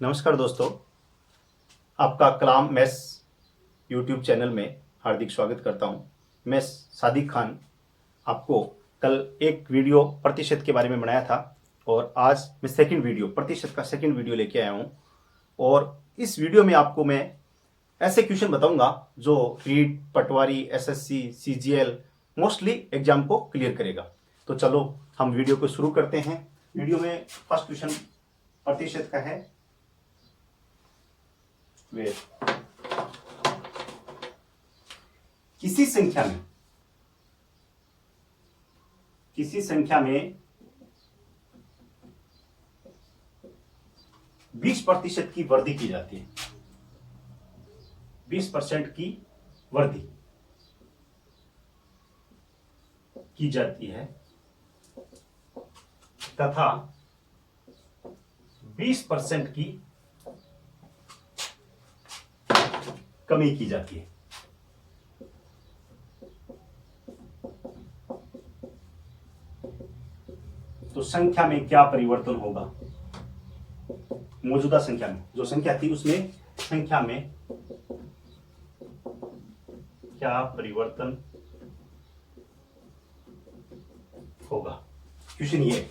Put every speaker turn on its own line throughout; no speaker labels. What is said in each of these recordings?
नमस्कार दोस्तों, आपका कलाम मैथ्स यूट्यूब चैनल में हार्दिक स्वागत करता हूं। मैं सादिक खान आपको कल एक वीडियो प्रतिशत के बारे में बनाया था और आज मैं प्रतिशत का सेकंड वीडियो लेके आया हूं। और इस वीडियो में आपको मैं ऐसे क्वेश्चन बताऊंगा जो रीट, पटवारी, एसएससी, सीजीएल मोस्टली एग्जाम को क्लियर करेगा। तो चलो हम वीडियो को शुरू करते हैं। वीडियो में फर्स्ट क्वेश्चन प्रतिशत का है। किसी संख्या में 20% की वृद्धि की जाती है। 20% की वृद्धि की जाती है तथा 20% की कमी की जाती है। तो संख्या में क्या परिवर्तन होगा? मौजूदा संख्या में जो संख्या थी उसमें संख्या में क्या परिवर्तन होगा? क्वेश्चन ये।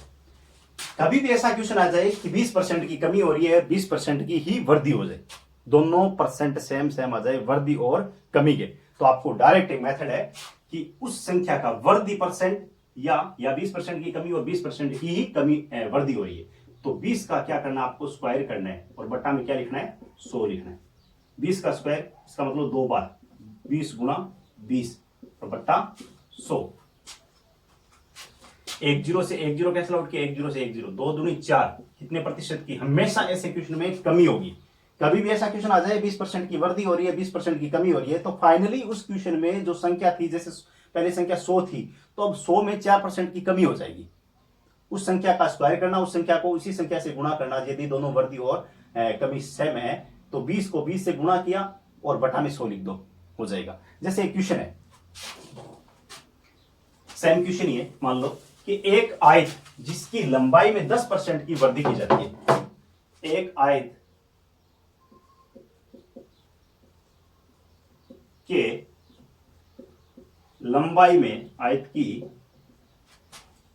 कभी भी ऐसा क्वेश्चन आ जाए कि 20% की कमी हो रही है, 20% की ही वृद्धि हो जाए, दोनों परसेंट सेम आ जाए वृद्धि और कमी के, तो आपको डायरेक्ट एक मेथड है कि उस संख्या का वृद्धि परसेंट या 20% की कमी और 20% की ही कमी वृद्धि हो रही है, तो 20 का क्या करना है, आपको स्क्वायर करना है और बट्टा में क्या लिखना है, 100 लिखना है। 20 का स्क्वायर, इसका मतलब 2 बार 20 गुणा 20 और बट्टा 100। 1 0 से 1 0 कैंसिल आउट किया, 1 0 से 1 0, 2 दूनी 4। कितने प्रतिशत की? हमेशा ऐसे क्वेश्चन में कमी होगी। कभी भी ऐसा क्वेश्चन आ जाए 20% की वृद्धि हो रही है, 20% की कमी हो रही है, तो फाइनली उस क्वेश्चन में जो संख्या थी, जैसे पहले संख्या 100 थी, तो अब 100 में 4% की कमी हो जाएगी। उस संख्या का स्क्वायर करना, उस संख्या को उसी संख्या से गुणा करना। यदि दोनों वृद्धि और कमी सेम है तो 20 को 20 से गुणा किया और बटा में 100 लिख दो, हो जाएगा। जैसे एक क्वेश्चन है, सेम क्वेश्चन ये मान लो कि एक आयत जिसकी लंबाई में 10% की वृद्धि की जाती है, एक आयत के लंबाई में, आयत की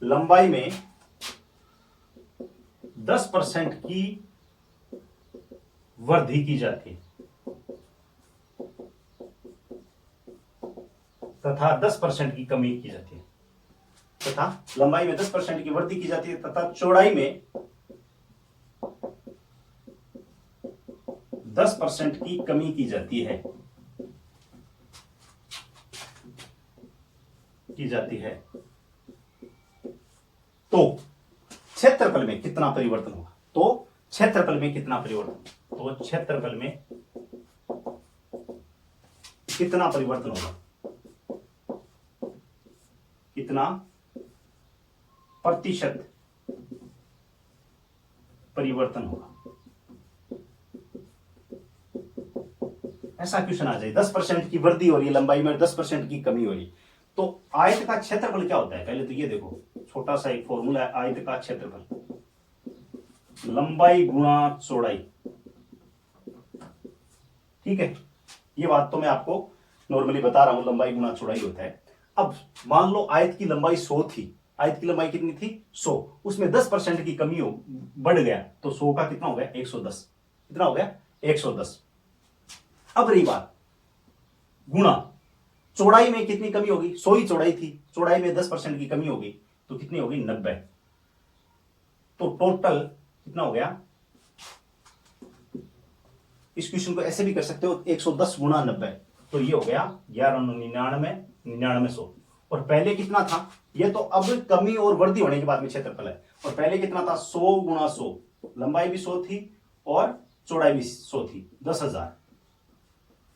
लंबाई में 10% की वृद्धि की जाती है तथा 10% की कमी की जाती है, तथा लंबाई में 10% की वृद्धि की जाती है तथा चौड़ाई में 10% की कमी की जाती है तो क्षेत्रफल में कितना परिवर्तन होगा? तो क्षेत्रफल में कितना परिवर्तन होगा? कितना प्रतिशत परिवर्तन होगा? ऐसा क्वेश्चन आ जाए 10% की वृद्धि हो रही है लंबाई में, 10% की कमी हो रही है, तो आयत का क्षेत्रफल क्या होता है? पहले तो ये देखो, छोटा सा एक फॉर्मूला है आयत का क्षेत्रफल, लंबाई गुणा चौड़ाई। ठीक है, ये बात तो मैं आपको नॉर्मली बता रहा हूं, लंबाई गुणा चौड़ाई होता है। अब मान लो आयत की लंबाई 100 थी, आयत की लंबाई कितनी थी? 100, उसमें 10% की कमी हो बढ़ गया तो 100 का कितना हो गया? 110। कितना हो गया? 110। अब रही बात गुणा चौड़ाई में कितनी कमी होगी? 100 ही चौड़ाई थी, चौड़ाई में 10% की कमी होगी तो कितनी होगी? 90। तो टोटल कितना हो गया? इस क्वेश्चन को ऐसे भी कर सकते हो, 110 गुणा 90, तो ये हो गया 1199, 9900। और पहले कितना था? ये तो अब कमी और वृद्धि होने के बाद में क्षेत्रफल है, और पहले कितना था? 100 गुणा 100, लंबाई भी 100 थी और चौड़ाई भी 100 थी, 10,000।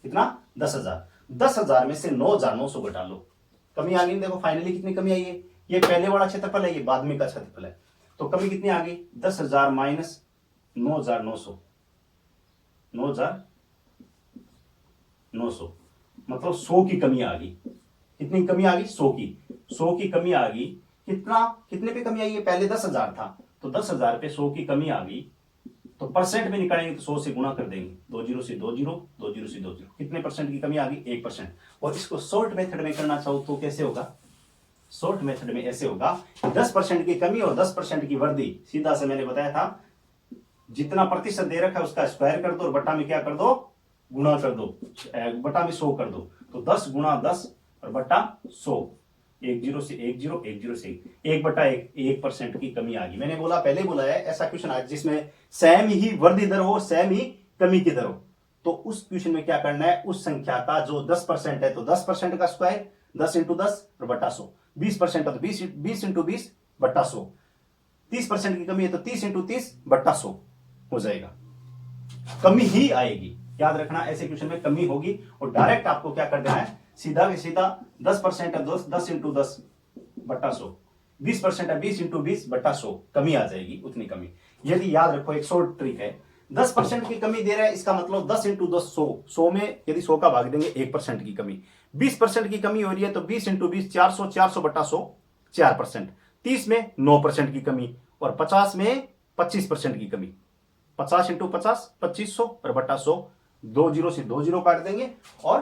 कितना? 10,000। 10,000 में से 9,900 घटा लो, कमी आ गई। देखो फाइनली कितनी कमी आई है, ये पहले वाला क्षेत्रफल है, ये बाद में का क्षेत्रफल है, तो कमी कितनी आ गई? 10,000 माइनस 9,900, 9,900, मतलब 100 की कमी आ गई। कितनी कमी आ गई? 100 की। 100 की कमी आ गई। कितने पे कमी आई है? पहले 10,000 था, तो 10,000 पे 100 की कमी आ गई तो परसेंट में निकालेंगे तो 100 से गुणा कर देंगे, 20 से 20, 20 से 20, कितने परसेंट की कमी आ गई? 1%। और इसको शॉर्ट मेथड में करना चाहो तो कैसे होगा? शॉर्ट मेथड में ऐसे होगा, 10% की कमी और 10% की वृद्धि, सीधा से मैंने बताया था जितना प्रतिशत दे रखा है उसका स्क्वायर कर दो और बटा में क्या कर दो? गुणा कर दो, बटा में 100 कर दो। तो 10 गुणा 10 और बटा 100, 10 से 10, 10 से 1/1, 1% की कमी आ गई। मैंने बोला, पहले बोला है ऐसा क्वेश्चन आज जिसमें सेम ही वृद्धि दर हो, सेम ही कमी की दर हो, तो उस क्वेश्चन में क्या करना है? उस संख्या का जो 10% है तो 10% का स्क्वायर, 10 × 10 और बटा 100, 20% है तो 20 × 20 बटा 100, 30% की कमी है तो 30 × 30 बटा 100 हो जाएगा। कमी ही आएगी, याद रखना, ऐसे क्वेश्चन में कमी होगी। और डायरेक्ट आपको क्या कर देना है? सीधा के सीधा 10% है 10 × 10 बटा 100, 20% है 20 × 20 बटा 100, कमी आ जाएगी, उतनी कमी। यदि याद रखो, एक शॉर्ट ट्रिक है, 10% की कमी दे रहा है, इसका मतलब 10 × 10 100, 100 में यदि 100 का भाग देंगे 1% की कमी। 20% की कमी हो रही है तो 20 × 20 400, 400 बटा 100 4%। 30 में 9% की कमी और 50 में 25% की कमी, 50 × 50 2500 और बटा 100, 20 से 20 काट देंगे और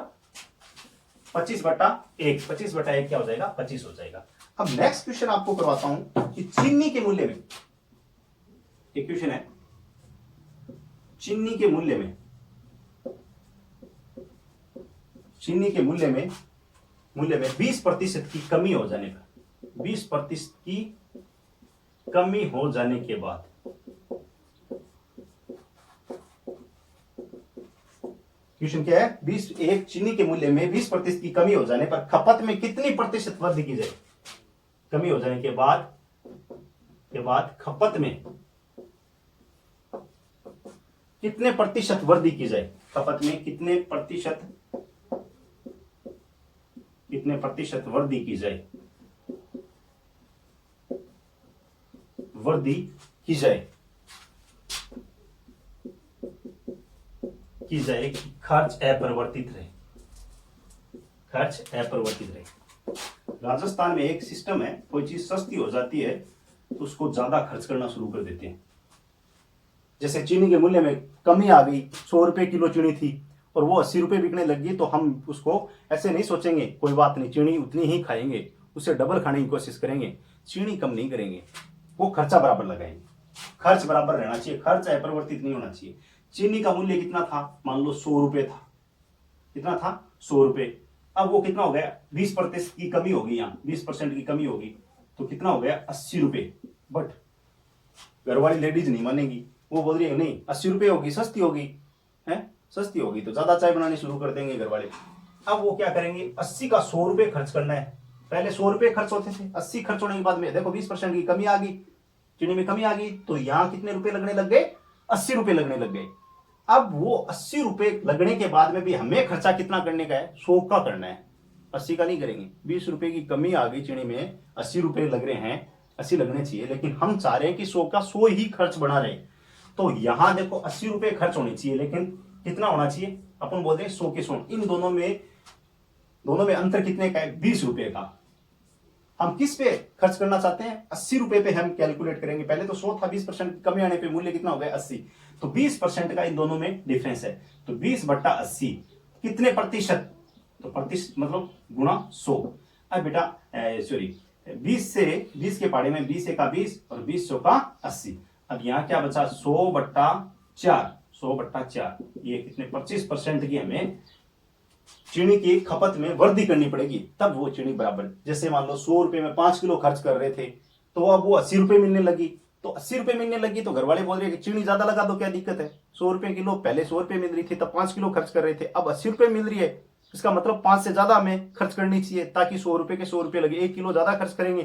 25/1, 25/1 क्या हो जाएगा? 25 हो जाएगा। अब नेक्स्ट क्वेश्चन आपको करवाता हूं कि चीनी के मूल्य में, एक क्वेश्चन है, चीनी के मूल्य में, चीनी के मूल्य में 20% की कमी हो जाने पर, 20% की कमी हो जाने के बाद क्वेश्चन क्या है? 20 एक चीनी के मूल्य में 20% की कमी हो जाने पर खपत में कितनी प्रतिशत वृद्धि की जाए? कमी हो जाने के बाद खपत में कितने प्रतिशत वृद्धि की जाए? खपत में कितने प्रतिशत वृद्धि की जाए? खर्च अपरिवर्तित रहे, राजस्थान में एक सिस्टम है, कोई चीज सस्ती हो जाती है तो उसको ज्यादा खर्च करना शुरू कर देते हैं। जैसे चीनी के मूल्य में कमी आ गई, 100 रुपए किलो चीनी थी और वो 80 रुपए बिकने लगी, तो हम उसको ऐसे नहीं सोचेंगे कोई बात नहीं चीनी उतनी ही खाएंगे, उससे डबल खाने की कोशिश करेंगे, चीनी कम नहीं करेंगे, वो खर्चा बराबर लगाएंगे। खर्च बराबर रहना चाहिए, खर्च अपरिवर्तित नहीं होना चाहिए। चीनी का मूल्य कितना था? मान लो 100 रुपए था, कितना था? 100 रुपए। अब वो कितना हो गया? 20% की कमी होगी, यहाँ 20% की कमी होगी तो कितना हो गया? 80 रुपए। बट घर वाली लेडीज नहीं मानेगी, वो बोल रही है नहीं 80 रुपए होगी, सस्ती होगी, है सस्ती होगी, तो ज्यादा चाय बनानी शुरू कर देंगे घर वाले। अब वो क्या करेंगे? 80 का 100 रुपए खर्च करना है। पहले 100 रुपए खर्च होते थे, 80 खर्च होने के बाद में देखो 20% की कमी आ गई, चीनी में कमी आ गई, तो यहां कितने रुपए लगने लग गए? 80 रुपए लगने लग गए। अब वो 80 रुपए लगने के बाद में भी हमें खर्चा कितना करने का है? 100 का करना है, 80 का नहीं करेंगे। 20 रुपए की कमी आ गई चीनी में, 80 रुपए लग रहे हैं, 80 लगने चाहिए, लेकिन हम चाह रहे हैं कि 100 का 100 ही खर्च बढ़ा रहे। तो यहां देखो 80 रुपए खर्च होने चाहिए, लेकिन कितना होना चाहिए? अपन बोलते हैं 100 के 100। इन दोनों में अंतर कितने का है? 20 रुपए का। हम किस पे खर्च करना चाहते हैं? 80 रुपए पे हम कैलकुलेट करेंगे। पहले तो 100 था, 20% कमी आने पे मूल्य कितना हो गया? 80। तो 20% का इन दोनों में डिफरेंस है, तो 20/80 कितने प्रतिशत? तो प्रतिशत मतलब गुणा 100। अब बेटा सॉरी 20 के पाड़े में 20 का 20 और 20 का 80। अब यहां क्या बचा? 100/4, 100/4, ये कितने? 25% की हमें चीनी की खपत में वृद्धि करनी पड़ेगी, तब वो चीनी बराबर। जैसे मान लो 100 रुपए में 5 किलो खर्च कर रहे थे, तो अब वो 80 रुपए मिलने लगी, तो 80 रुपए मिलने लगी तो घर वाले बोल रहे हैं कि चीनी ज्यादा लगा दो, क्या दिक्कत है? 100 रुपए किलो, पहले 100 रुपए मिल रही थी तब 5 किलो खर्च कर रहे थे, अब 80 रुपए मिल रही है, इसका मतलब 5 से ज्यादा हमें खर्च करनी चाहिए ताकि 100 रुपए के 100 रुपए लगे। 1 किलो ज्यादा खर्च करेंगे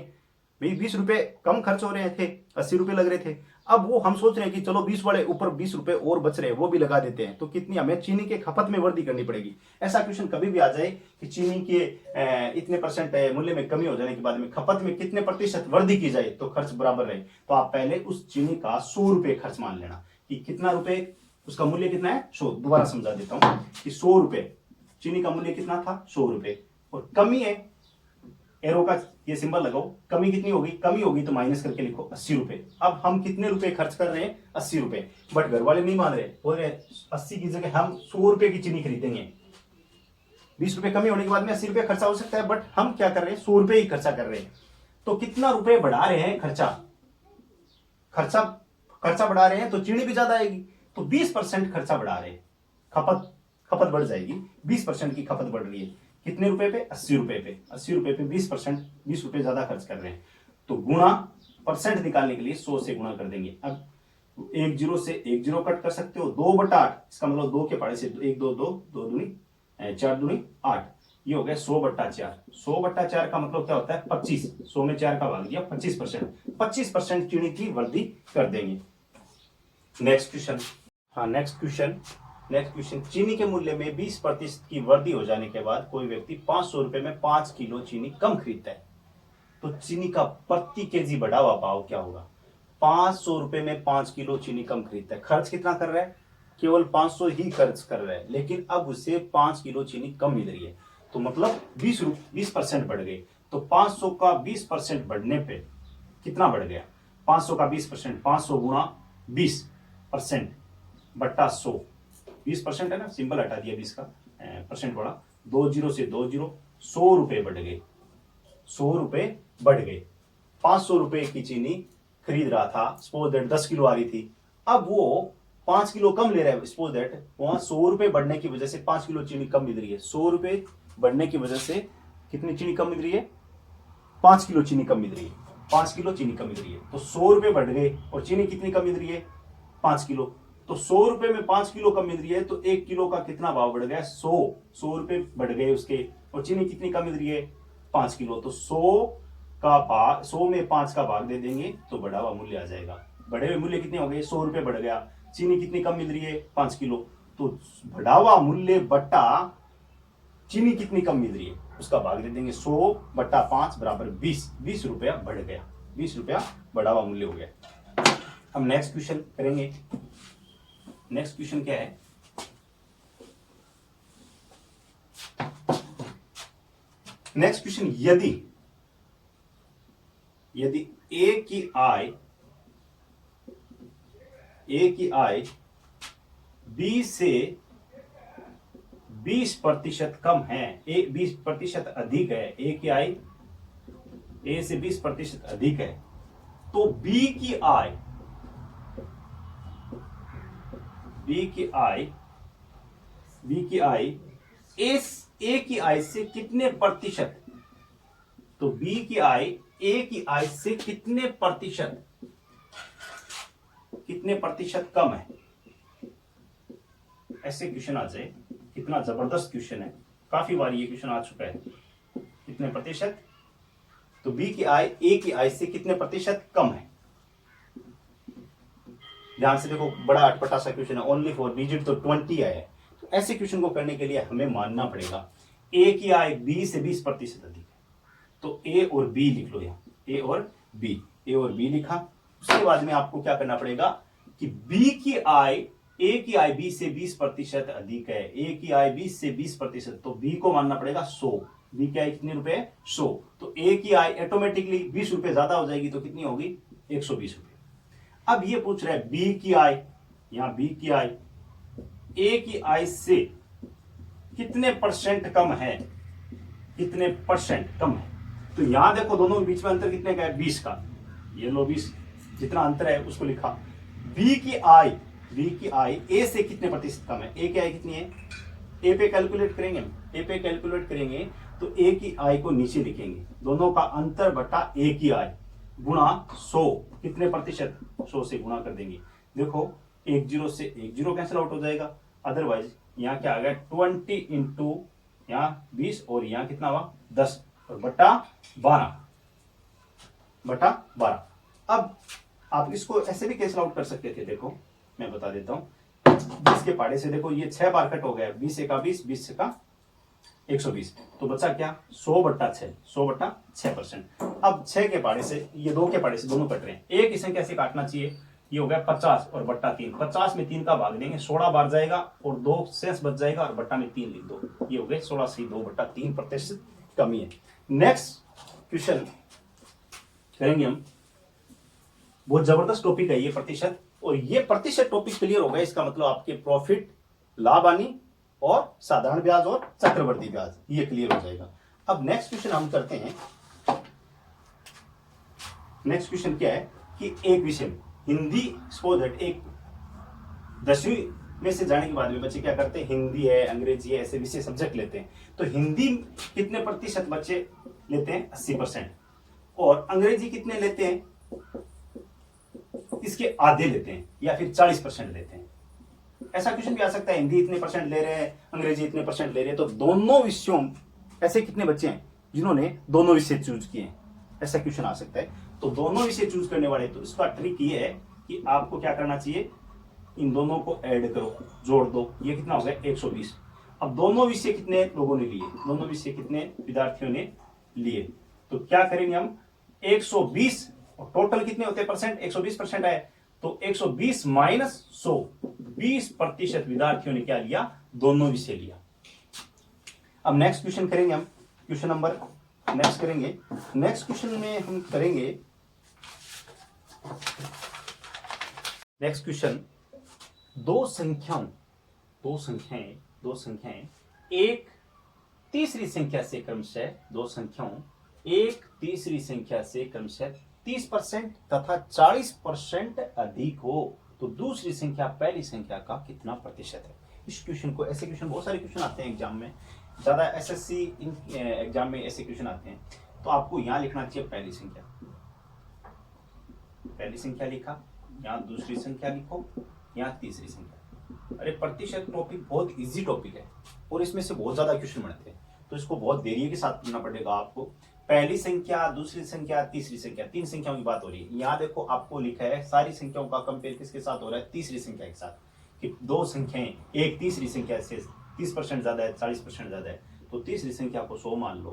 भाई, 20 रुपए कम खर्च हो रहे थे, 80 रुपए लग रहे थे। अब वो हम सोच रहे हैं कि चलो 20 वाले ऊपर 20 रुपए और बच रहे हैं, वो भी लगा देते हैं, तो कितनी हमें चीनी के खपत में वृद्धि करनी पड़ेगी। ऐसा क्वेश्चन कभी भी आ जाए कि चीनी के इतने परसेंट मूल्य में कमी हो जाने के बाद में खपत में कितने प्रतिशत वृद्धि की जाए तो खर्च बराबर रहे, तो आप पहले उस चीनी का 100 रुपए खर्च मान लेना कि कितना रुपए, उसका मूल्य कितना है? 100। दोबारा समझा देता हूं कि 100 रुपए चीनी का मूल्य कितना था? 100 रुपए, और कमी है एरो का ये सिंबल लगाओ, कमी कितनी होगी, कमी होगी तो माइनस करके लिखो 80 रुपए। अब हम कितने रुपए खर्च कर रहे हैं, 80 रुपए, बट घर वाले नहीं मान रहे, बोल रहे 80 की जगह हम 100 रुपए की चीनी खरीदेंगे। 20 रुपए कमी होने के बाद में 80 रुपए खर्चा हो सकता है, बट हम क्या कर रहे हैं, 100 रुपए ही खर्चा कर रहे हैं। तो कितना रुपए बढ़ा रहे हैं, खर्चा खर्चा बढ़ा रहे हैं तो चीनी भी ज्यादा आएगी। तो 20% खर्चा बढ़ा रहे हैं, खपत बढ़ जाएगी। 20% की खपत बढ़ रही है, कितने रुपए पे, 80 रुपए पे। 80 रुपए पे 20%, 20 रुपए ज्यादा खर्च कर रहे हैं। तो गुणा, परसेंट निकालने के लिए 100 से गुणा कर देंगे। अब 1 0 से 1 0 कट कर सकते हो, 2/8, इसका मतलब 2 के पहाड़े से 1 2 2 2 दूनी 4 दूनी 8, ये हो गया 100/4। 100/4 का मतलब क्या होता है, 25। 100 में 4 का भाग दिया, 25%। 25% चीनी की वृद्धि कर देंगे। Next question. हाँ, नेक्स्ट क्वेश्चन, चीनी के मूल्य में 20% की वृद्धि हो जाने के बाद कोई व्यक्ति 500 रुपए में 5 किलो चीनी कम खरीदता है, तो चीनी का प्रति केजी बढ़ा हुआ भाव क्या होगा। 500 रुपए में 5 किलो चीनी कम खरीदता है, खर्च कितना कर रहा है, केवल 500 ही खर्च कर रहा है, लेकिन अब उसे 5 किलो चीनी कम मिल रही है, तो मतलब 20% बढ़ गए। तो 500 का 20% बढ़ने पे कितना बढ़ गया, 500 का 20%, 500 गुणा 20% बट्टा 100, 20% है ना, सिंबल हटा दिया 20 का, परसेंट बढ़ा, 2 0 से 2 0, 100 रुपए बढ़ गए, 100 रुपए बढ़ गए। 500 रुपए की चीनी खरीद रहा था, सपोज दैट 10 किलो आ रही थी, अब वो 5 किलो कम ले रहा है, सपोज दैट वहां 100 रुपए बढ़ने की वजह से 5 किलो चीनी कम मिल रही है। 100 रुपए बढ़ने की वजह से कितनी चीनी कम मिल रही है, 5 किलो चीनी कम मिल रही है, 5 किलो चीनी कम मिल रही है। तो 100 रुपए बढ़ गए और चीनी कितनी कम मिल रही है, 5 किलो। तो 100 रुपए में 5 किलो कम मिल रही है, तो 1 किलो का कितना भाव बढ़ गया, 100 रुपए बढ़ गए उसके, और चीनी कितनी कम मिल रही है, 5 किलो। तो 100 में 5 का भाग दे देंगे तो बढ़ा हुआ मूल्य आ जाएगा। बढ़े हुए मूल्य कितने हो गए, 100 रुपए बढ़ गया, चीनी कितनी कम मिल रही है, 5 किलो। तो बढ़ा हुआ मूल्य बट्टा चीनी कितनी कम मिल रही है उसका भाग दे देंगे, 100/5 बराबर 20 रुपया बढ़ गया, 20 रुपया बढ़ा हुआ मूल्य हो गया। हम नेक्स्ट क्वेश्चन करेंगे। नेक्स्ट क्वेश्चन क्या है, नेक्स्ट क्वेश्चन, यदि ए की आय बी से 20% कम है, 20% अधिक है, ए की आय ए से 20% अधिक है, तो बी की आय ए की आय से कितने प्रतिशत, तो बी की आय ए की आय से कितने प्रतिशत कम है। ऐसे क्वेश्चन आ जाए, कितना जबरदस्त क्वेश्चन है, काफी बार ये क्वेश्चन आ चुका है। कितने प्रतिशत, तो बी की आय ए की आय से कितने प्रतिशत कम है। ध्यान से देखो, बड़ा अटपटा सा क्वेश्चन है, ओनली फॉर डिजिट तो 20 आया है। तो ऐसे क्वेश्चन को करने के लिए हमें मानना पड़ेगा ए की आय बी से 20% अधिक है, तो ए और बी लिख लो, यहाँ ए और बी लिखा। उसके बाद में आपको क्या करना पड़ेगा कि बी की आय ए की आय बी से 20% अधिक है, ए की आय 20 से 20%, तो बी को मानना पड़ेगा 100। बी की आय कितने रुपए, 100, तो ए की आय ऑटोमेटिकली 20 रुपए ज्यादा हो जाएगी, तो कितनी होगी, 120 रुपए। अब ये पूछ रहा है बी की आय, यहां बी की आय ए की आय से कितने परसेंट कम है, कितने परसेंट कम है। तो यहां देखो दोनों के बीच में अंतर कितने का है, 20 का, ये लो 20, जितना अंतर है उसको लिखा। बी की आय ए से कितने प्रतिशत कम है, ए की आय कितनी है, ए पे कैलकुलेट करेंगे, तो ए की आय को नीचे लिखेंगे, दोनों का अंतर बटा ए की आय गुणा 100, कितने प्रतिशत, 100 से गुणा कर देंगे। देखो 1 0 से 1 0 कैंसिल आउट हो जाएगा, अदरवाइज यहाँ क्या आ गया, 20 इंटू यहाँ 20 और यहाँ कितना हुआ 10 और बटा 12। अब आप इसको ऐसे भी कैंसिल आउट कर सकते थे, देखो मैं बता देता हूं। 20 के पहाड़े से देखो ये 6 बार कट हो गया, 20 से का 20, 20 से का 120, तो बचा क्या, 100/6%। अब 6 के पहाड़े से, ये 2 के पहाड़े से दोनों कट रहे हैं, एक ही संख्या से काटना चाहिए, ये हो गया 50 और बट्टा 3, 50 में 3 का भाग देंगे, 16 बार जाएगा और 2 शेष बच जाएगा और बट्टा में 3 लिख दो, ये हो गए 16 से 2/3% कमी है। नेक्स्ट क्वेश्चन करेंगे हम। बहुत जबरदस्त टॉपिक है ये प्रतिशत, और ये प्रतिशत टॉपिक क्लियर होगा इसका मतलब आपके प्रॉफिट, लाभ हानि और साधारण ब्याज और चक्रवर्ती ब्याज ये क्लियर हो जाएगा। अब नेक्स्ट क्वेश्चन हम करते हैं। नेक्स्ट क्वेश्चन क्या है कि एक विषय में हिंदी सपोज दैट एक 10वीं में से जाने के बाद में बच्चे क्या करते हैं, हिंदी है, अंग्रेजी है, ऐसे विषय सब्जेक्ट लेते हैं। तो हिंदी कितने प्रतिशत बच्चे लेते हैं, 80%, और अंग्रेजी कितने लेते हैं, इसके आधे लेते हैं, या फिर 40% लेते हैं। ऐसा क्वेश्चन भी आ सकता है, हिंदी इतने परसेंट ले रहे हैं, अंग्रेजी इतने परसेंट ले रहे हैं, तो दोनों विषयों ऐसे कितने बच्चे हैं जिन्होंने दोनों विषय चूज किए हैं, ऐसा क्वेश्चन आ सकता है। तो दोनों विषय चूज करने वाले, तो इसका ट्रिक ये है कि आपको क्या करना चाहिए, इन दोनों को ऐड करो, जोड़ दो, ये कितना हो गया 120। अब दोनों विषय कितने लोगों ने लिए, दोनों विषय कितने विद्यार्थियों ने लिए, तो क्या करेंगे हम 120, और टोटल कितने होते हैं परसेंट, 120% है, तो 120 माइनस 100, 20% विद्यार्थियों ने क्या लिया, दोनों विषय लिया। अब नेक्स्ट क्वेश्चन करेंगे हम, क्वेश्चन नंबर नेक्स्ट करेंगे। नेक्स्ट क्वेश्चन में हम करेंगे नेक्स्ट क्वेश्चन, दो संख्याएं एक तीसरी संख्या से क्रमशः, दो संख्याओं एक तीसरी संख्या से क्रमशः 30% तथा 40% अधिक हो तो दूसरी संख्या पहली संख्या का कितना प्रतिशत है। इस क्वेश्चन को, ऐसे क्वेश्चन बहुत सारे क्वेश्चन आते हैं एग्जाम में, ज्यादा एसएससी एग्जाम में ऐसे क्वेश्चन आते हैं। तो आपको यहां लिखना चाहिए पहली संख्या लिखा, यहाँ दूसरी संख्या लिखो, यहाँ तीसरी संख्या। अरे प्रतिशत टॉपिक बहुत इजी टॉपिक है और इसमें से बहुत ज्यादा क्वेश्चन बनते हैं, तो इसको बहुत देरी के साथ पढ़ना पड़ेगा आपको। पहली संख्या, दूसरी संख्या, तीसरी संख्या, 3 संख्याओं की बात हो रही है। यहाँ देखो आपको लिखा है सारी संख्याओं का कंपेयर किसके साथ हो रहा है, तीसरी संख्या के साथ, कि दो संख्याएं एक तीसरी संख्या से 30% ज्यादा है, 40% ज्यादा है, तो तीसरी संख्या को 100 मान लो।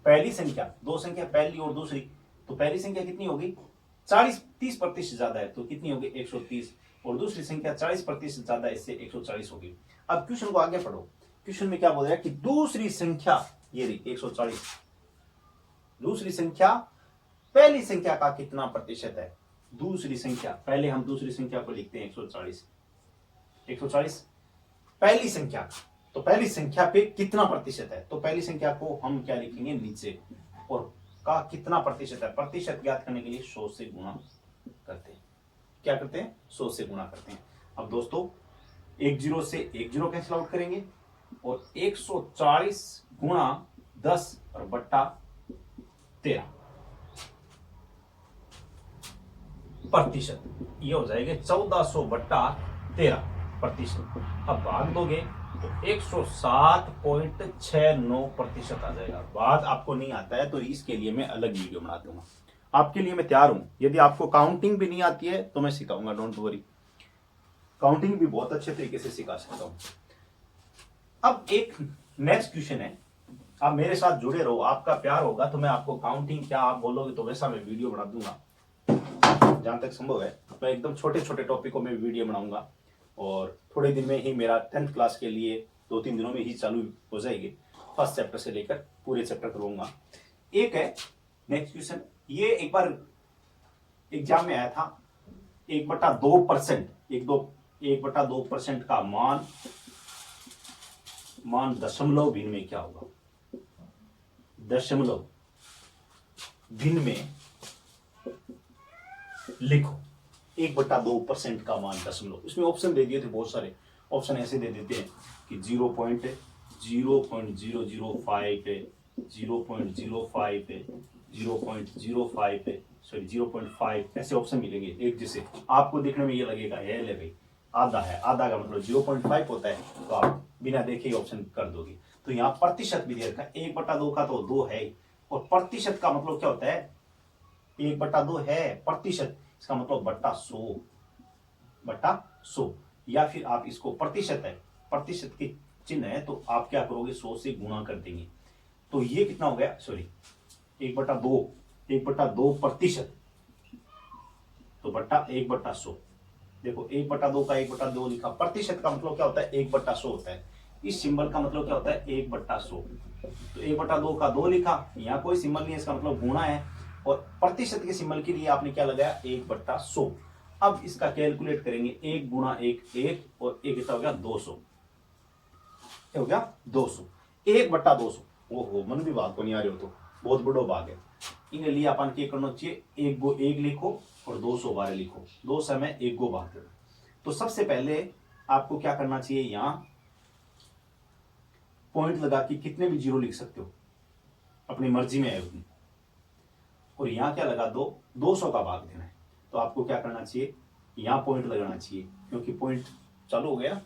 पहली संख्या, दो संख्या पहली और दूसरी, तो पहली संख्या कितनी होगी, 30% ज्यादा है, तो कितनी होगी 130, और दूसरी संख्या 40% ज्यादा है, इससे 140 होगी। अब क्वेश्चन को आगे पढ़ो, क्वेश्चन में क्या बोल रहा है कि दूसरी संख्या, ये रही 140, दूसरी संख्या पहली संख्या का कितना प्रतिशत है। दूसरी संख्या, पहले हम दूसरी संख्या को लिखते हैं 140 पहली संख्या, तो पहली संख्या पे कितना प्रतिशत है, तो पहली संख्या को हम क्या लिखेंगे नीचे, और का कितना प्रतिशत है, प्रतिशत ज्ञात करने के लिए 100 से गुणा करते हैं। क्या करते हैं, 100 से गुणा करते हैं। अब दोस्तों 10 से 10 कैंसिल आउट करेंगे, और 140 गुणा 10 और बट्टा 13 प्रतिशत, ये हो जाएगा 1400 बट्टा 13 प्रतिशत। अब भाग दोगे तो 107.69% आ जाएगा। बाद आपको नहीं आता है तो इसके लिए मैं अलग वीडियो बना दूंगा, आपके लिए मैं तैयार हूं। यदि आपको काउंटिंग भी नहीं आती है तो मैं सिखाऊंगा, डोंट वरी, काउंटिंग भी बहुत अच्छे तरीके से सिखा सकता हूं। अब एक नेक्स्ट क्वेश्चन है, आप मेरे साथ जुड़े रहो, आपका प्यार होगा तो मैं आपको काउंटिंग क्या आप बोलोगे तो वैसा मैं वीडियो बना दूंगा। जहां तक संभव है मैं एकदम छोटे छोटे टॉपिकों में वीडियो बनाऊंगा, और थोड़े दिन में ही मेरा 10th क्लास के लिए 2-3 दिनों में ही चालू हो जाएगी। फर्स्ट चैप्टर से लेकर पूरे चैप्टर करूंगा। एक है नेक्स्ट क्वेश्चन, ये एक बार एग्जाम में आया था, 1/2%, 1/2% का मान दशमलव भिन्न में क्या होगा। दशमलव भिन्न में लिखो 1/2% का मान दशमलव। इसमें ऑप्शन दे दिए थे बहुत सारे, ऑप्शन ऐसे दे देते हैं कि 0.005 है, 0.05 है, 0.05 है, सॉरी 0.5, ऐसे ऑप्शन मिलेंगे। एक जैसे आपको देखने में ये लगेगा है ले भाई आधा है, आधा का मतलब 0.5 होता है, तो आप बिना देखे ही ऑप्शन कर दोगे। तो यहाँ प्रतिशत भी दे रखा है, 1/2 का तो 2 है, और प्रतिशत का मतलब क्या होता है, 1/2 है प्रतिशत, इसका मतलब बट्टा 100, या फिर आप इसको प्रतिशत है, प्रतिशत के चिन्ह है तो आप क्या करोगे 100 से गुणा कर देंगे। तो ये कितना हो गया, सॉरी 1/2 प्रतिशत, तो बट्टा 1/100। देखो 1/2 का 1/2 लिखा, प्रतिशत का मतलब क्या होता है 1/100 होता है। इस सिंबल का मतलब क्या होता है 1/100। तो 1/2 का 2 लिखा, यहाँ कोई सिंबल नहीं है, इसका मतलब गुणा है। और प्रतिशत के सिंबल के लिए आपने क्या लगाया 1/100। अब इसका कैलकुलेट करेंगे, 1 गुणा 1 1 और 1 कितना हो गया 200। क्या हो गया 200। 1/200। ओहो मन भी भाग को नहीं आ रहे हो तो बहुत बड़ो भाग है। इन्हें लिए अपन क्या करना चाहिए, 1 गो 1 लिखो और 200 बारे लिखो, 2 समय 1 गो भाग देना। तो सबसे पहले आपको क्या करना चाहिए, यहां पॉइंट लगा के कितने भी जीरो लिख सकते हो, अपनी मर्जी में है उतनी। और यहां क्या लगा दो, 200 का भाग देना है। तो आपको क्या करना चाहिए, यहां पॉइंट लगाना चाहिए, क्योंकि पॉइंट चालू हो गया।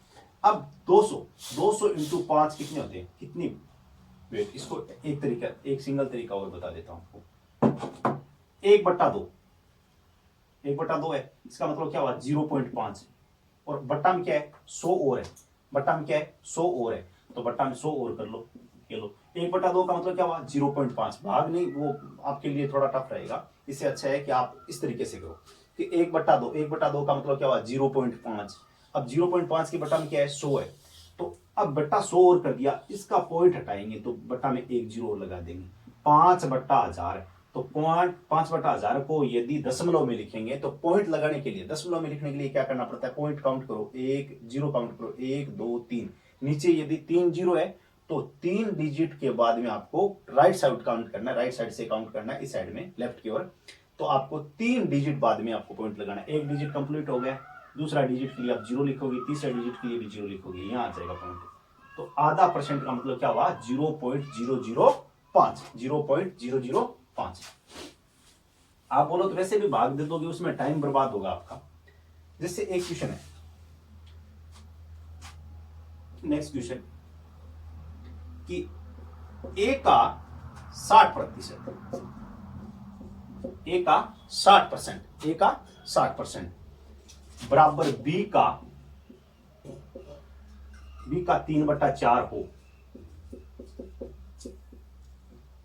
अब 200 इंटू 5 कितने होते हैं, कितनी वेट। इसको एक तरीका, एक सिंगल तरीका और बता देता हूं आपको। 1/2, 1/2 है, इसका मतलब क्या हुआ 0.5। और बट्टा में क्या है 100 और है, बट्टा में क्या है 100 और है, तो बट्टा में 100 और कर लो, ये लो। 1/2 का मतलब क्या हुआ 0.5। भाग नहीं, वो आपके लिए थोड़ा टफ रहेगा, इससे अच्छा है कि आप इस तरीके से करो कि 1/2, 1/2 का मतलब क्या हुआ 0.5। अब 0.5 के बट्टा में क्या है 100 है, तो अब बट्टा 100 और कर दिया, इसका पॉइंट हटाएंगे तो बट्टा में 1 जीरो और लगा देंगे। 5/1000, तो 5/1000 को यदि दशमलव में लिखेंगे तो पॉइंट लगाने के लिए, दशमलव में लिखने के लिए क्या करना पड़ता है, पॉइंट काउंट करो, 1 जीरो काउंट करो, 1 2 3, नीचे यदि 3 जीरो है तो 3 डिजिट के बाद में आपको राइट साइड काउंट करना है, राइट साइड से काउंट करना है, इस साइड में लेफ्ट की ओर। तो आपको 3 डिजिट बाद में आपको पॉइंट लगाना है। एक डिजिट कंप्लीट हो गया, दूसरा डिजिट के लिए आप जीरो लिखोगे, तीसरा डिजिट के लिए भी जीरो लिखोगे, यहां आ जाएगा पॉइंट। तो आधा परसेंट का मतलब क्या हुआ 0.005, 0.005। आप बोलो तो वैसे भी भाग दे दोगे, उसमें टाइम बर्बाद होगा आपका। जैसे एक क्वेश्चन है, नेक्स्ट क्वेश्चन कि ए का 60%, ए का 60%, ए का 60% बराबर बी का 3/4 हो।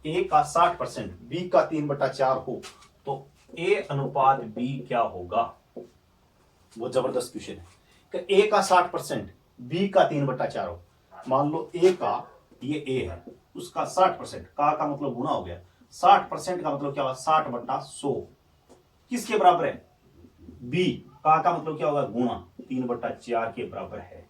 ए का 60%, बी का 3/4 हो, तो ए अनुपात बी क्या होगा। वो जबरदस्त क्वेश्चन है कि ए का 60%, बी का 3/4 हो। मान लो ए का, ये ए है, उसका 60%, का मतलब गुना हो गया, 60% का मतलब क्या हुआ 60/100, किसके बराबर है बी। का मतलब क्या होगा गुना, 3/4 के बराबर है।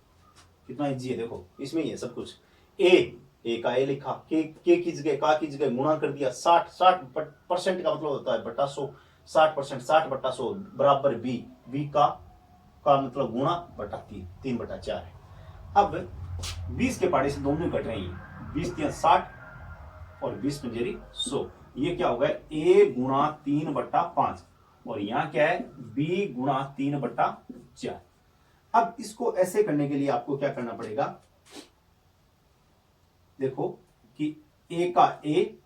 कितना इजी है देखो, इसमें ही है सब कुछ। ए का ए लिखा, के की जगह का की जगह गुणा कर दिया, 60% का मतलब होता है बटा 100, 60%, 60/100 बराबर बी का मतलब गुणा बटा 3/4 है। अब 20 के पाड़े से दोनों घट रही है, 20 3 60 और 20 पंजेरी 100। ये क्या होगा ए गुणा 3/5, और यहां क्या है बी गुणा 3/4। अब इसको ऐसे करने के लिए आपको क्या करना पड़ेगा, देखो कि ए का ए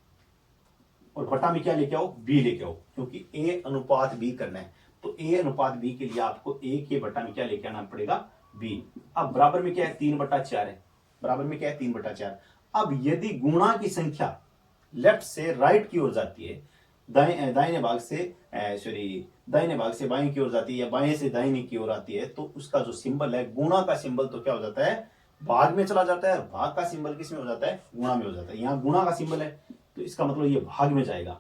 और बटा में क्या लेके आओ बी लेके आओ, क्योंकि ए अनुपात बी करना है। तो ए अनुपात बी के लिए आपको ए के बटा में क्या लेके आना पड़ेगा बी। अब बराबर में क्या है 3/4 है, बराबर में क्या है 3/4। अब यदि गुणा की संख्या लेफ्ट से राइट की ओर जाती है, दाहिने भाग से बाएं की ओर जाती है, या बाएं से दाहिने की ओर आती है, तो उसका जो सिंबल है गुणा का सिंबल तो क्या हो जाता है भाग में चला जाता है, और भाग का सिंबल किस में हो जाता है गुणा में हो जाता है। यहां गुणा का सिंबल है तो इसका मतलब ये भाग में जाएगा,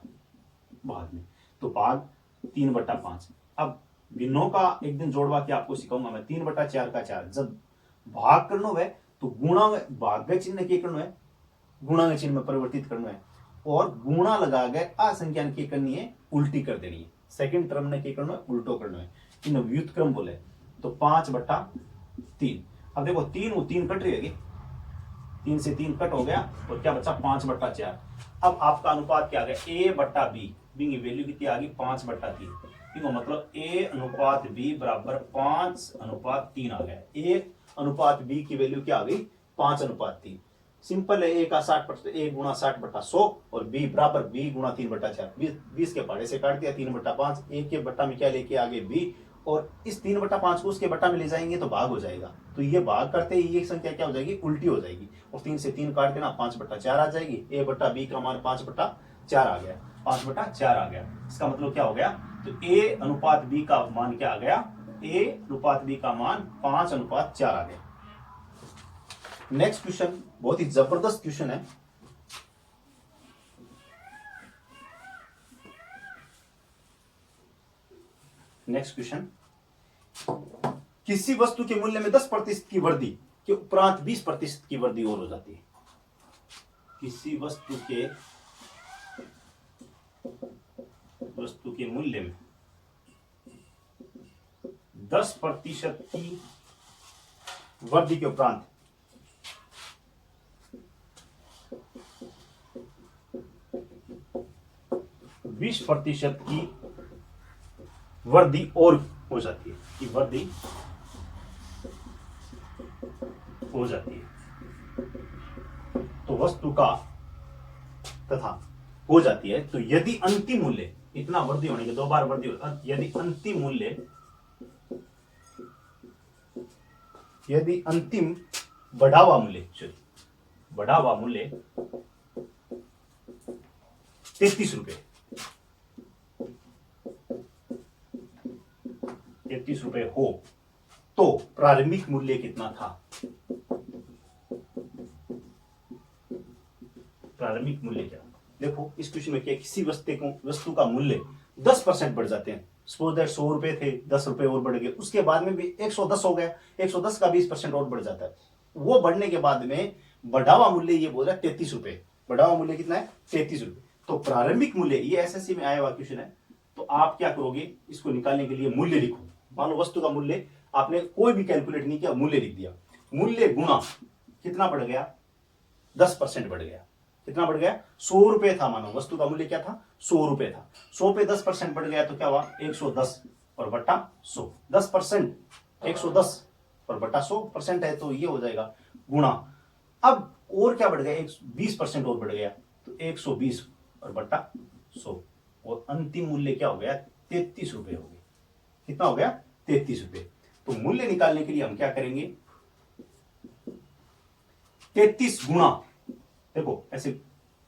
भाग में, तो भाग 3/5। अब भिन्नों का एक दिन जोड़वा के आपको सिखाऊंगा मैं, 3/4 का 4 जब भाग करना है तो गुणा भाग के चिन्ह के करना है, गुणा के चिन्ह में परिवर्तित करना है, और गुणा लगा गए असंख्या की करनी है उल्टी कर देनी है, सेकंड टर्म ने क्या करना है उल्टो करना है, इन व्युत्क्रम बोले तो 5/3। अब देखो 3 कट रही है, 3 से 3 कट हो गया और क्या बचा 5/4। अब आपका अनुपात क्या आ गया ए बट्टा बी, बी की वैल्यू कितनी आ गई 5/3, ठीक है, मतलब ए अनुपात बी बराबर 5/3 आ गया। ए अनुपात बी की वैल्यू क्या आ गई 5/3। सिंपल है, ए का 60%, ए गुणा 60/100 और बी बराबर बी गुणा 3/4। 20 के पहाड़े से काट दिया 3/5, ए के बट्टा में क्या लेके आगे बी, और इस 3/5 को उसके बट्टा में ले जाएंगे तो भाग हो जाएगा। तो ये भाग करते ही ये संख्या क्या हो जाएगी उल्टी हो जाएगी, और 3 से 3 काट देना 5/4 आ जाएगी। ए बट्टा बी का मान 5/4 आ गया, 5/4 आ गया। इसका मतलब क्या हो गया, तो ए अनुपात बी का मान क्या आ गया, ए अनुपात बी का मान 5/4 आ गया। नेक्स्ट क्वेश्चन बहुत ही जबरदस्त क्वेश्चन है। नेक्स्ट क्वेश्चन, किसी वस्तु के मूल्य में 10% की वृद्धि के उपरांत 20% की वृद्धि और हो जाती है। किसी वस्तु के मूल्य में 10% की वृद्धि के उपरांत 20% की वृद्धि और हो जाती है, कि वृद्धि हो जाती है तो वस्तु का तथा हो जाती है। तो यदि अंतिम मूल्य इतना वृद्धि होने के 2 बार वृद्धि हो, यदि अंतिम बढ़ा हुआ मूल्य 33 रुपए 33 रुपए हो तो प्रारंभिक मूल्य कितना था? प्रारंभिक मूल्य क्या? देखो इस क्वेश्चन में क्या, किसी वस्तु का मूल्य 10% बढ़ जाते हैं। सपोज दैट 100 रुपए थे, 10 रुपए और बढ़ गए, उसके बाद में भी 110 हो गया, 110 का 20% और बढ़ जाता है। वो बढ़ने के बाद में बढ़ावा मूल्य ये बोल रहा है 33 रुपए। बढ़ावा मूल्य कितना है? 33 रुपए। तो प्रारंभिक मूल्य, ये एसएससी में आया हुआ क्वेश्चन है, तो आप क्या करोगे, इसको निकालने के लिए मूल्य लिखो। मान लो वस्तु का मूल्य आपने कोई भी कैलकुलेट नहीं किया, मूल्य लिख दिया। मूल्य गुणा कितना बढ़ गया? 10% बढ़ गया। कितना बढ़ गया? 100 रुपए था, मानो वस्तु का मूल्य क्या था? 100 रुपए था। 100 पे 10% बढ़ गया तो क्या हुआ? 110 और बट्टा 100। 10% 110 और बट्टा 100% है तो ये हो जाएगा गुणा। अब और क्या बढ़ गया? 20% और बढ़ गया तो 120 और बट्टा 100 और अंतिम मूल्य क्या हो गया? 33 रुपए हो गए। कितना हो गया? 33 रुपए। तो मूल्य निकालने के लिए हम क्या करेंगे? 33 गुणा, देखो ऐसे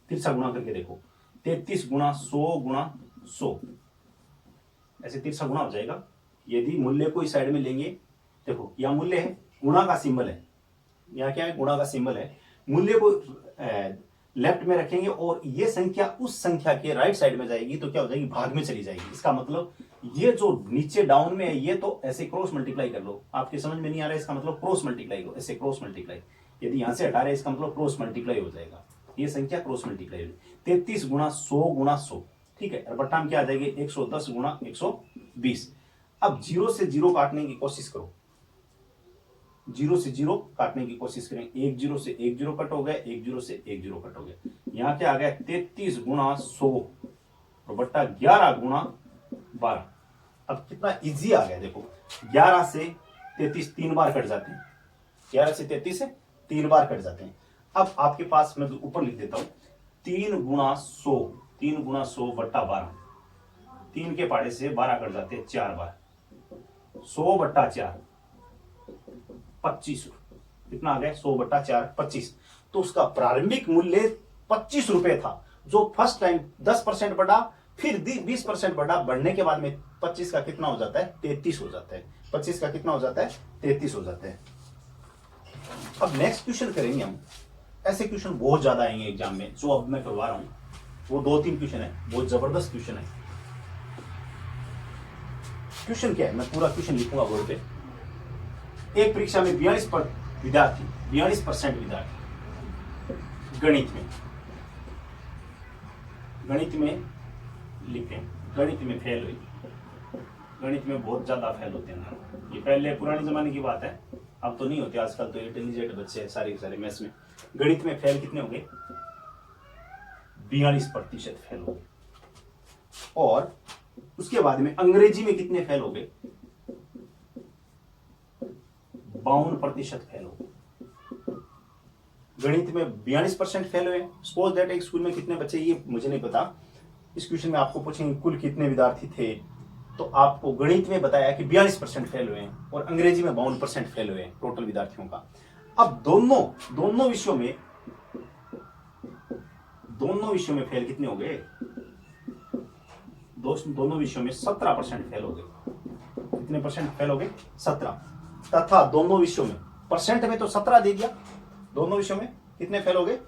तिरछा गुणा करके देखो, 33 गुणा 100 गुणा 100, ऐसे तिरछा गुणा हो जाएगा। यदि मूल्य को इस साइड में लेंगे, देखो यहां मूल्य है, गुणा का सिंबल है, यहां क्या है? गुणा का सिंबल है। मूल्य को लेफ्ट में रखेंगे और ये संख्या उस संख्या के राइट साइड में जाएगी तो क्या हो जाएगी? भाग में चली जाएगी। इसका मतलब ये जो नीचे डाउन में है ये तो ऐसे क्रॉस मल्टीप्लाई कर लो। आपके समझ में नहीं आ रहा है, इसका मतलब क्रॉस मल्टीप्लाई करो, ऐसे क्रॉस मल्टीप्लाई। यदि यहां से हटा रहे इसका मतलब क्रॉस मल्टीप्लाई हो जाएगा, ये संख्या क्रॉस मल्टीप्लाई हो जाएगी। 33 गुणा 100 गुणा 100, ठीक है। और बट्टा में क्या आ जाएगी? 110 गुणा 120। अब 0 से 0 काटने की कोशिश करो, 0 से 0 काटने की कोशिश करें। 1 0 से 1 0 कट हो गया, 1 0 से 1 0 कट हो गया। यहां क्या आ गया? 33 गुणा 100 और बट्टा 11 गुणा 12। अब कितना इजी आ गया, देखो 11 से 33 3 बार कट जाते हैं, 11 से 33 है 3 बार कट जाते हैं। अब आपके पास मैं ऊपर लिख देता हूं 3 गुणा 100, 3 गुणा 100 बट्टा 12, 3 के पाड़े से 12 कट जाते हैं 4 बार, 100 बट्टा 4 25। कितना आ गया? 100 बट्टा 4 25। तो उसका प्रारंभिक मूल्य 25 रुपए था, जो फर्स्ट टाइम 10% बढ़ा, फिर 20% बढ़ा, बढ़ने के बाद में 25 का कितना हो जाता है? 33 हो जाता है। 25 का कितना हो जाता है? 33 हो जाता है। अब नेक्स्ट क्वेश्चन करेंगे हम। ऐसे क्वेश्चन बहुत ज्यादा आएंगे एग्जाम में, जो अब मैं करवा रहा हूं वो 2-3 क्वेश्चन है, बहुत जबरदस्त क्वेश्चन है। क्वेश्चन क्या है, मैं पूरा क्वेश्चन लिखूंगा बोर्ड पे। एक परीक्षा में 42% विद्यार्थी गणित में लिखते हैं, गणित में फेल हुई। गणित में बहुत ज्यादा फेल होते हैं। ये पहले पुराने जमाने की बात है, अब तो नहीं होते, आजकल तो इंटेलिजेंट बच्चे हैं सारे के सारे मैथ्स में। गणित में फेल कितने हो गए? 42% फेल हो गए। और उसके बाद में अंग्रेजी में कितने फेल हो गए? 52% फेल हो गए। गणित में 42% फेल हुए। सपोज दैट एक स्कूल में कितने बच्चे, ये मुझे नहीं पता, इस क्वेश्चन में आपको पूछेंगे कुल कितने विद्यार्थी थे, तो आपको गणित में बताया कि 42% फेल हुए हैं और अंग्रेजी में 52% फेल हुए हैं टोटल विद्यार्थियों का। अब दोनों विषयों में फेल कितने हो गए? दोनों विषयों में 17% फेल हो गए। कितने परसेंट फेल हो गए? 17। तथा दोनों विषयों में परसेंट में तो 17 दे दिया, दोनों विषयों में कितने फेल हो गए?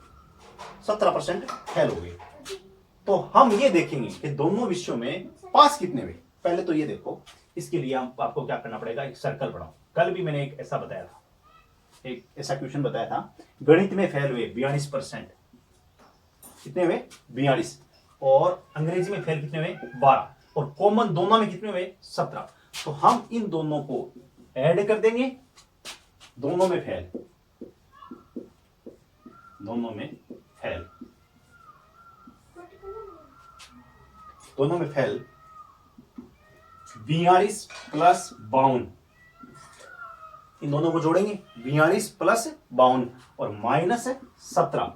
17% फेल हो गए। तो हम ये देखेंगे कि दोनों विषयों में पास कितने हुए। पहले तो ये देखो, इसके लिए हम आपको क्या करना पड़ेगा, एक सर्कल बनाओ। कल भी मैंने एक ऐसा बताया था, एक ऐसा क्वेश्चन बताया था, गणित में फेल हुए 42%। कितने हुए? 42। और अंग्रेजी में फेल कितने हुए? 12। और कॉमन दोनों में कितने हुए? 17। तो हम इन दोनों को ऐड कर देंगे, दोनों में फेल, दोनों में फेल, दोनों में फेल 42 प्लस 52, इन दोनों को जोड़ेंगे 42 प्लस 52 और माइनस 17।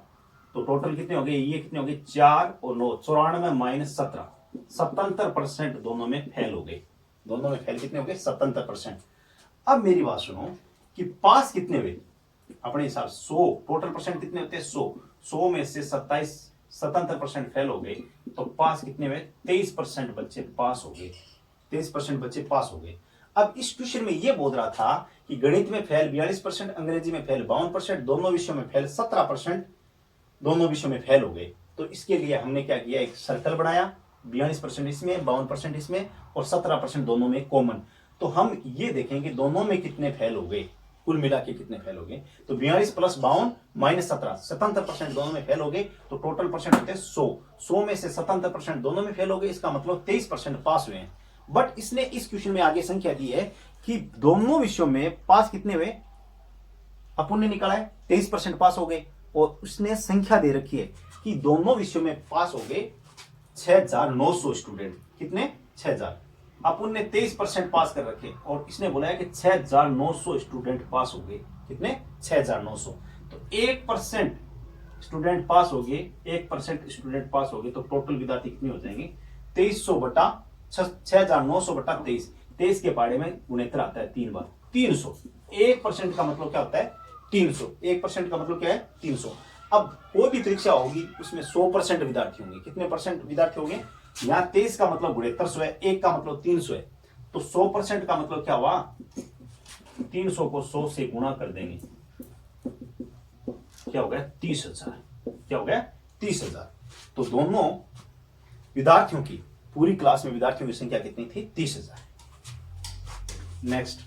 तो टोटल कितने हो गए? ये कितने हो गए? 4 और 9, 94 माइनस 17, 77% दोनों में फेल हो गए। दोनों में फेल कितने हो गए? 77%। अब मेरी बात सुनो कि पास कितने हुए अपने हिसाब? 100। टोटल परसेंट कितने होते हैं? 100 में से 77% फेल हो गए, तो पास कितने हुए? 23% बच्चे पास हो गए। 23% बच्चे पास हो गए। अब इस क्वेश्चन में यह बोल रहा था कि गणित में फेल 42%, अंग्रेजी में फेल 52%, दोनों विषयों में फेल 17%, दोनों विषयों में फेल हो गए। तो इसके लिए हमने क्या किया, एक सर्कल बनाया, 42% इसमें, 52% इसमें और 17% दोनों में कॉमन। तो हम ये देखेंगे दोनों में कितने फेल हो गए, कुल मिला के कितने फेल हो गए। तो 42 प्लस 52 माइनस 17, 77% दोनों में फेल हो गए। तो टोटल परसेंट होते हैं 100 में से 77% दोनों में फेल हो गए, इसका मतलब 23% पास हुए हैं। बट इसने इस क्वेश्चन में आगे संख्या दी है कि दोनों विषयों में पास कितने हुए, अपन ने निकाला है 23% पास हो गए। और उसने संख्या दे रखी है कि दोनों विषयों में पास हो गए 6900 स्टूडेंट। कितने? 6000। अपन ने 23% पास कर रखे और इसने बोला है कि 6900 स्टूडेंट पास हो गए। कितने? 6900। तो 1% स्टूडेंट पास हो गए, 1% स्टूडेंट पास हो गए, तो टोटल विद्यार्थी कितने हो जाएंगे? 2300 बटा 6900 बटा 23। 23 के पाड़े में गुणेतर आता है 3 बार, 300। 1% का मतलब क्या होता है? 300। 1% का मतलब क्या है? 300। अब कोई भी परीक्षा होगी उसमें 100% विद्यार्थी होंगे। कितने परसेंट विद्यार्थी होंगे? यहाँ 23 का मतलब गुणेतर 100 है, 1 का मतलब 300 है। तो 100% का मतलब क्या हुआ? 300 को 100 से गुणा कर देंगे, क्या हो गया? 30,000। क्या हो गया? 30,000। तो दोनों विद्यार्थियों की, पूरी क्लास में विद्यार्थियों की संख्या कितनी थी? 30,000। नेक्स्ट,